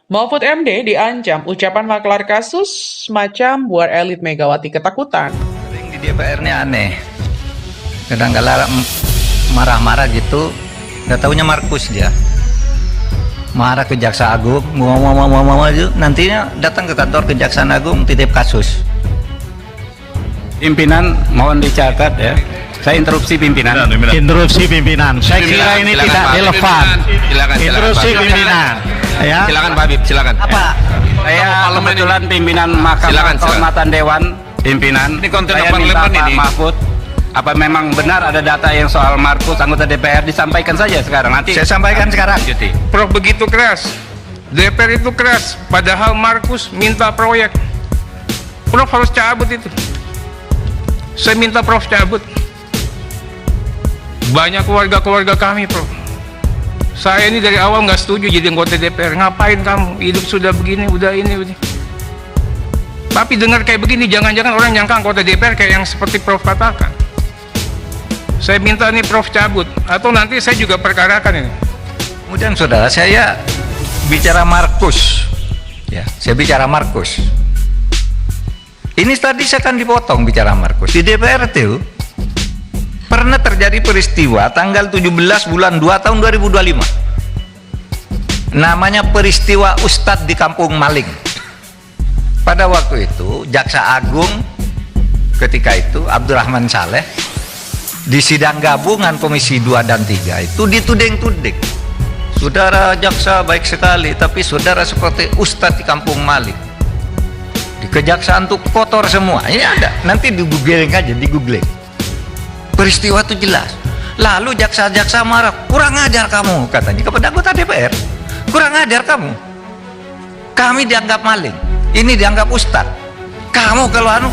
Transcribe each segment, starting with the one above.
Mahfud MD diancam ucapan maklar kasus macam buat elit Megawati ketakutan. Sering di DPR ini aneh, kadang-kala marah-marah gitu, nggak taunya Markus dia marah ke Jaksa Agung, nantinya datang ke kantor Kejaksaan Agung titip kasus. Pimpinan mohon dicatat ya, saya interupsi pimpinan. Interupsi pimpinan. Saya kira ini tidak relevan. Interupsi pimpinan. Ya. Silakan Pak Habib, silakan. Apa? Saya kebetulan pimpinan Mahkamah Kehormatan Dewan, pimpinan. Ini konten Saya minta parlemen Pak ini. Mahfud, apa memang benar ada data yang soal Markus anggota DPR, disampaikan saja sekarang. Nanti Saya sampaikan sekarang. Cuti. Prof begitu keras, DPR itu keras, padahal Markus minta proyek. Prof harus cabut itu. Saya minta Prof cabut. Banyak keluarga-keluarga kami, Prof. Saya ini dari awal nggak setuju jadi anggota DPR. Ngapain kamu? Hidup sudah begini, udah ini. Tapi dengar kayak begini, jangan-jangan orang nyangka anggota DPR kayak yang seperti Prof katakan. Saya minta nih Prof cabut, atau nanti saya juga perkarakan ini. Kemudian saudara, saya bicara Markus, ya, saya bicara Markus. Ini tadi saya akan dipotong bicara Markus. Di DPR itu pernah terjadi peristiwa tanggal 17 bulan 2 tahun 2025. Namanya peristiwa Ustadz di Kampung Maling. Pada waktu itu Jaksa Agung ketika itu Abdurrahman Saleh di sidang gabungan Komisi 2 dan 3 itu dituding-tuding. Saudara jaksa baik sekali, tapi saudara seperti Ustadz di Kampung Maling. Di kejaksaan tuh kotor semua. Ini ada, nanti di googling aja, di googling. Peristiwa itu jelas. Lalu jaksa-jaksa marah, kurang ajar kamu, katanya kepada anggota DPR. Kurang ajar kamu. Kami dianggap maling, ini dianggap ustadz. Kamu kalau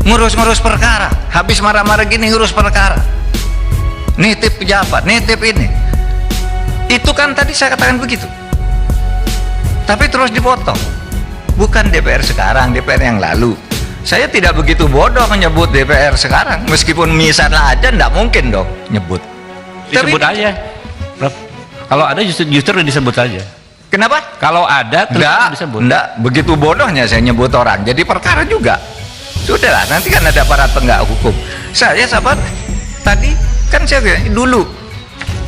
ngurus-ngurus perkara, habis marah-marah gini ngurus perkara, nitip pejabat, nitip ini. Itu kan tadi saya katakan begitu. Tapi terus dipotong. Bukan DPR sekarang, DPR yang lalu. Saya tidak begitu bodoh menyebut DPR sekarang, meskipun misalnya aja enggak mungkin dong nyebut. Disebut aja, Prof. Kalau ada justru disebut saja. Kenapa? Kalau ada terus disebut. Enggak, begitu bodohnya saya nyebut orang. Jadi perkara juga. Sudahlah, nanti kan ada para penegak hukum. Saya sahabat tadi kan saya bilang, dulu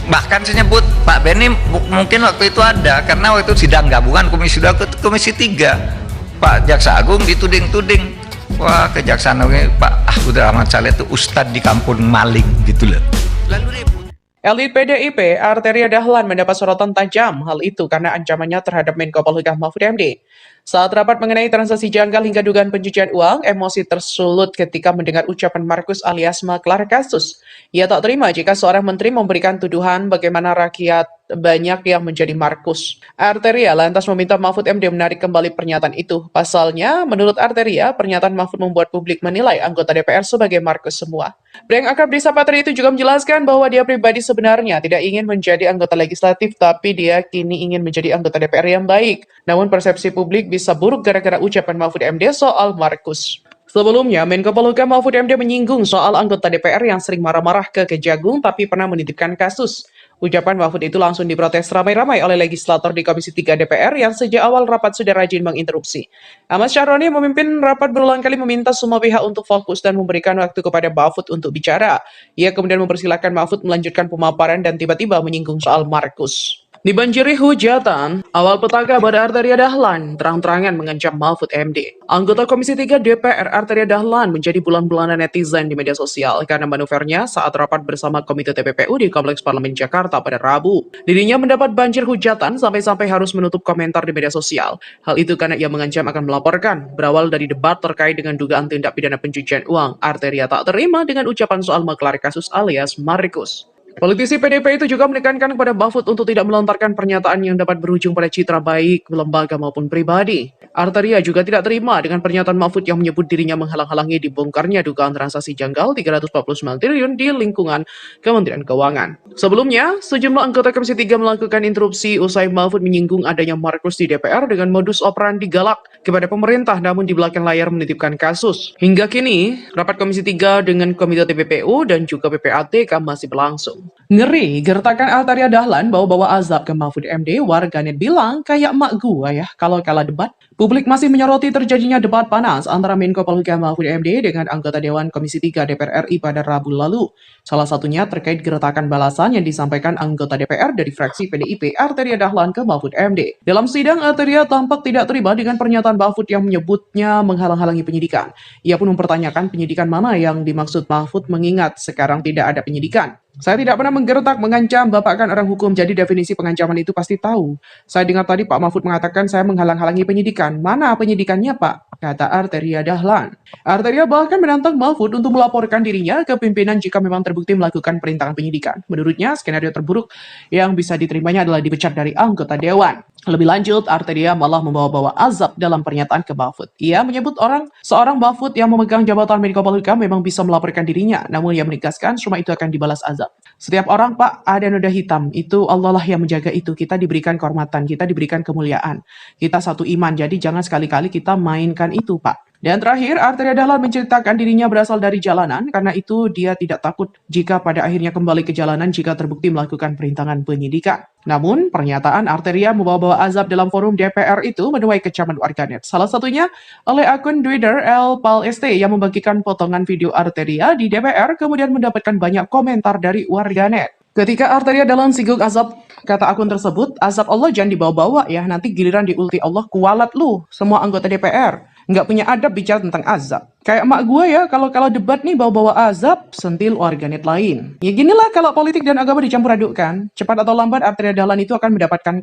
bahkan saya nyebut Pak Beni mungkin waktu itu ada, karena waktu itu sidang gabungan Komisi 2 ke Komisi 3. Pak Jaksa Agung dituding-tuding. Wah, Kejaksaan Agung Pak Abdurrahman Saleh itu Ustadz di Kampung Maling gitu loh. Lalu ribut. Elit PDIP Arteria Dahlan mendapat sorotan tajam. Hal itu karena ancamannya terhadap Menko Polhukam Mahfud MD. Saat rapat mengenai transaksi janggal hingga dugaan pencucian uang, emosi tersulut ketika mendengar ucapan Markus alias maklar kasus. Ia tak terima jika seorang menteri memberikan tuduhan bagaimana rakyat banyak yang menjadi Markus. Arteria lantas meminta Mahfud MD menarik kembali pernyataan itu. Pasalnya, menurut Arteria, pernyataan Mahfud membuat publik menilai anggota DPR sebagai Markus semua. Pria yang akrab disapa Tri itu juga menjelaskan bahwa dia pribadi sebenarnya tidak ingin menjadi anggota legislatif, tapi dia kini ingin menjadi anggota DPR yang baik. Namun persepsi publik bisa buruk gara-gara ucapan Mahfud MD soal Markus. Sebelumnya, Menko Polhukam Mahfud MD menyinggung soal anggota DPR yang sering marah-marah ke Kejagung tapi pernah menitipkan kasus. Ucapan Mahfud itu langsung diprotes ramai-ramai oleh legislator di Komisi 3 DPR yang sejak awal rapat sudah rajin menginterupsi. Ahmad Syahroni memimpin rapat berulang kali meminta semua pihak untuk fokus dan memberikan waktu kepada Mahfud untuk bicara. Ia kemudian mempersilahkan Mahfud melanjutkan pemaparan dan tiba-tiba menyinggung soal Markus. Dibanjiri hujatan, awal petaka pada Arteria Dahlan terang-terangan mengancam Mahfud MD. Anggota Komisi 3 DPR Arteria Dahlan menjadi bulan-bulanan netizen di media sosial karena manuvernya saat rapat bersama Komite TPPU di Kompleks Parlemen Jakarta pada Rabu. Dirinya mendapat banjir hujatan sampai-sampai harus menutup komentar di media sosial. Hal itu karena ia mengancam akan melaporkan. Berawal dari debat terkait dengan dugaan tindak pidana pencucian uang, Arteria tak terima dengan ucapan soal maklar kasus alias Markus. Politisi PDIP itu juga menekankan kepada Mahfud untuk tidak melontarkan pernyataan yang dapat berujung pada citra baik lembaga maupun pribadi. Arteria juga tidak terima dengan pernyataan Mahfud yang menyebut dirinya menghalang-halangi dibongkarnya dugaan transaksi janggal 349 triliun di lingkungan Kementerian Keuangan. Sebelumnya, sejumlah anggota Komisi 3 melakukan interupsi usai Mahfud menyinggung adanya Markus di DPR dengan modus operandi galak kepada pemerintah namun di belakang layar menitipkan kasus. Hingga kini, rapat Komisi 3 dengan Komite TPPU dan juga PPATK masih berlangsung. Ngeri, gertakan Altaria Dahlan bawa-bawa azab ke Mahfud MD, warganet bilang kayak mak gua ya kalau kalah debat. Publik masih menyoroti terjadinya debat panas antara Menko Polhukam Mahfud MD dengan anggota Dewan Komisi 3 DPR RI pada Rabu lalu. Salah satunya terkait gertakan balasan yang disampaikan anggota DPR dari fraksi PDIP Arteria Dahlan ke Mahfud MD. Dalam sidang, Arteria tampak tidak terima dengan pernyataan Mahfud yang menyebutnya menghalang-halangi penyidikan. Ia pun mempertanyakan penyidikan mana yang dimaksud Mahfud mengingat sekarang tidak ada penyidikan. Saya tidak pernah menggertak, mengancam, Bapak kan orang hukum, jadi definisi pengancaman itu pasti tahu. Saya dengar tadi Pak Mahfud mengatakan saya menghalang-halangi penyidikan. Mana penyidikannya Pak? Kata Arteria Dahlan. Arteria bahkan menantang Mahfud untuk melaporkan dirinya ke pimpinan jika memang terbukti melakukan perintangan penyidikan. Menurutnya, skenario terburuk yang bisa diterimanya adalah dipecat dari anggota Dewan. Lebih lanjut, Arteria malah membawa-bawa azab dalam pernyataan ke Mahfud. Ia menyebut seorang Mahfud yang memegang jabatan Menko Polhukam memang bisa melaporkan dirinya, namun ia menegaskan semua itu akan dibalas azab. Setiap orang, Pak, ada noda hitam. Itu Allah lah yang menjaga itu. Kita diberikan kehormatan, kita diberikan kemuliaan. Kita satu iman, jadi jangan sekali-kali kita mainkan itu, Pak. Dan terakhir, Arteria Dahlan menceritakan dirinya berasal dari jalanan, karena itu dia tidak takut jika pada akhirnya kembali ke jalanan jika terbukti melakukan perintangan penyidikan. Namun, pernyataan Arteria membawa-bawa azab dalam forum DPR itu menuai kecaman warganet. Salah satunya oleh akun Twitter @LPalST yang membagikan potongan video Arteria di DPR kemudian mendapatkan banyak komentar dari warganet. Ketika Arteria Dahlan singgung azab, kata akun tersebut, azab Allah jangan dibawa-bawa ya, nanti giliran diulti Allah kualat lu, semua anggota DPR. Nggak punya adab bicara tentang azab. Kayak emak gue ya, kalau debat nih bawa-bawa azab, sentil warganet lain. Ya ginilah kalau politik dan agama dicampur adukkan. Cepat atau lambat Arteria Dahlan itu akan mendapatkan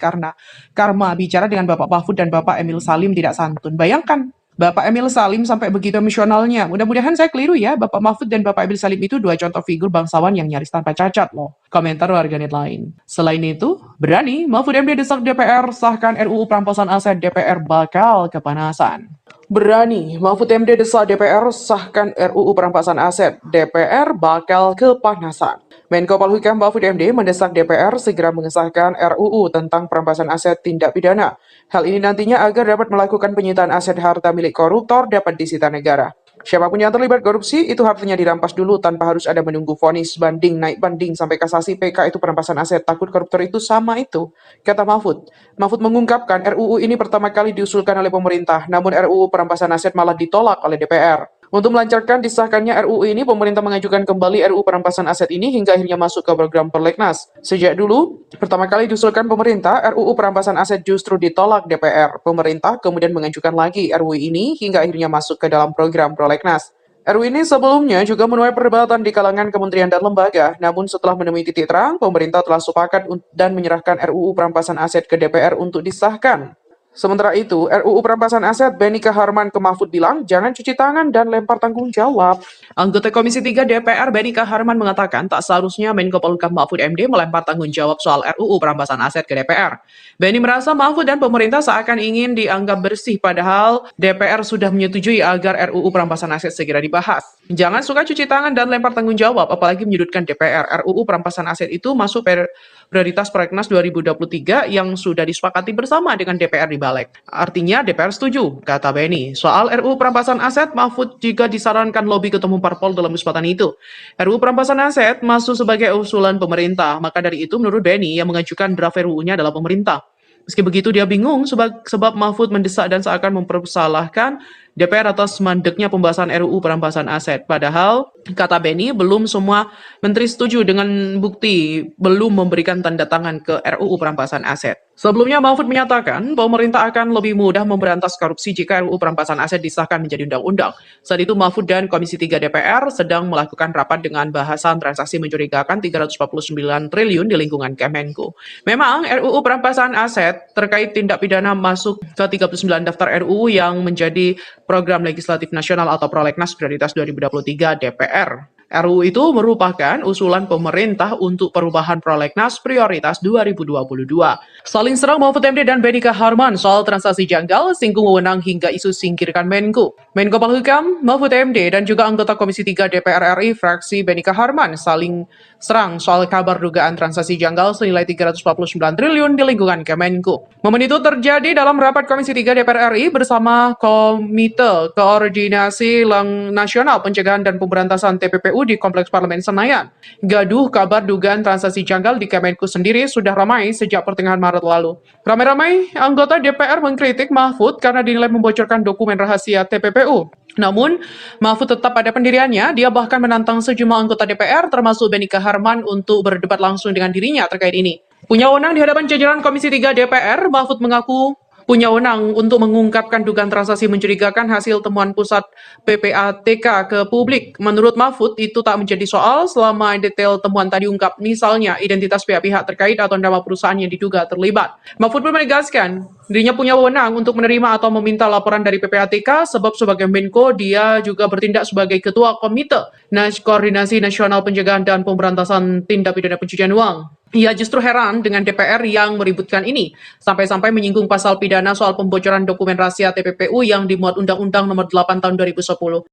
karma bicara dengan Bapak Mahfud dan Bapak Emil Salim tidak santun. Bayangkan, Bapak Emil Salim sampai begitu emosionalnya. Mudah-mudahan saya keliru ya, Bapak Mahfud dan Bapak Emil Salim itu dua contoh figur bangsawan yang nyaris tanpa cacat loh. Komentar warganet lain. Selain itu, berani Mahfud MD desak DPR sahkan RUU perampasan aset, DPR bakal kepanasan. Berani, Mahfud MD desak DPR sahkan RUU perampasan aset, DPR bakal kepanasan. Menko Polhukam Mahfud MD mendesak DPR segera mengesahkan RUU tentang perampasan aset tindak pidana. Hal ini nantinya agar dapat melakukan penyitaan aset harta milik koruptor dapat disita negara. Siapapun yang terlibat korupsi, itu hartanya dirampas dulu tanpa harus ada menunggu vonis, banding, naik banding, sampai kasasi PK itu perampasan aset. Takut koruptor itu sama itu, kata Mahfud. Mahfud mengungkapkan RUU ini pertama kali diusulkan oleh pemerintah, namun RUU perampasan aset malah ditolak oleh DPR. Untuk melancarkan disahkannya RUU ini, pemerintah mengajukan kembali RUU perampasan aset ini hingga akhirnya masuk ke program prolegnas. Sejak dulu, pertama kali diusulkan pemerintah, RUU perampasan aset justru ditolak DPR. Pemerintah kemudian mengajukan lagi RUU ini hingga akhirnya masuk ke dalam program prolegnas. RUU ini sebelumnya juga menuai perdebatan di kalangan kementerian dan lembaga, namun setelah menemui titik terang, pemerintah telah sepakat dan menyerahkan RUU perampasan aset ke DPR untuk disahkan. Sementara itu, RUU perampasan aset Benika Harman ke Mahfud bilang, jangan cuci tangan dan lempar tanggung jawab. Anggota Komisi 3 DPR Benika Harman mengatakan tak seharusnya Menko Polhukam Mahfud MD melempar tanggung jawab soal RUU perampasan aset ke DPR. Beni merasa Mahfud dan pemerintah seakan ingin dianggap bersih, padahal DPR sudah menyetujui agar RUU perampasan aset segera dibahas. Jangan suka cuci tangan dan lempar tanggung jawab, apalagi menyudutkan DPR. RUU perampasan aset itu masuk prioritas Prolegnas 2023 yang sudah disepakati bersama dengan DPR di Balik. Artinya DPR setuju, kata Beni. Soal RUU perampasan aset, Mahfud juga disarankan lobi Ketua Umum Parpol dalam kesempatan itu. RUU perampasan aset masuk sebagai usulan pemerintah, maka dari itu menurut Beni yang mengajukan draft RUU-nya adalah pemerintah. Meski begitu dia bingung sebab Mahfud mendesak dan seakan mempersalahkan DPR atas mandeknya pembahasan RUU perampasan aset. Padahal, kata Beni, belum semua menteri setuju dengan bukti belum memberikan tanda tangan ke RUU perampasan aset. Sebelumnya Mahfud menyatakan pemerintah akan lebih mudah memberantas korupsi jika RUU perampasan aset disahkan menjadi undang-undang. Saat itu Mahfud dan Komisi 3 DPR sedang melakukan rapat dengan bahasan transaksi mencurigakan 349 triliun di lingkungan Kemenko. Memang RUU perampasan aset terkait tindak pidana masuk ke 39 daftar RUU yang menjadi Program Legislatif Nasional atau Prolegnas Prioritas 2023 DPR. RUU itu merupakan usulan pemerintah untuk perubahan Prolegnas Prioritas 2022. Saling serang Mahfud MD dan Benika Harman soal transaksi janggal, singgung wewenang hingga isu singkirkan Menko. Menko Polhukam, Mahfud MD, dan juga anggota Komisi 3 DPR RI fraksi Benika Harman saling serang soal kabar dugaan transaksi janggal senilai 349 triliun di lingkungan Kemenko. Momen itu terjadi dalam rapat Komisi 3 DPR RI bersama Komite Koordinasi Nasional Pencegahan dan Pemberantasan TPPU TPPU di Kompleks Parlemen Senayan. Gaduh kabar dugaan transaksi janggal di Kemenku sendiri sudah ramai sejak pertengahan Maret lalu. Ramai-ramai anggota DPR mengkritik Mahfud karena dinilai membocorkan dokumen rahasia TPPU. Namun, Mahfud tetap pada pendiriannya, dia bahkan menantang sejumlah anggota DPR termasuk Benika Harman untuk berdebat langsung dengan dirinya terkait ini. Punya wewenang di hadapan jajaran Komisi 3 DPR, Mahfud mengaku punya wewenang untuk mengungkapkan dugaan transaksi mencurigakan hasil temuan pusat PPATK ke publik. Menurut Mahfud, itu tak menjadi soal selama detail temuan tadi diungkap, misalnya identitas pihak-pihak terkait atau nama perusahaan yang diduga terlibat. Mahfud pun menegaskan, dirinya punya wewenang untuk menerima atau meminta laporan dari PPATK sebab sebagai Menko, dia juga bertindak sebagai Ketua Komite Koordinasi Nasional Pencegahan dan Pemberantasan Tindak Pidana Pencucian Uang. Ia justru heran dengan DPR yang meributkan ini, sampai-sampai menyinggung pasal pidana soal pembocoran dokumen rahasia TPPU yang dimuat Undang-Undang Nomor 8 Tahun 2010.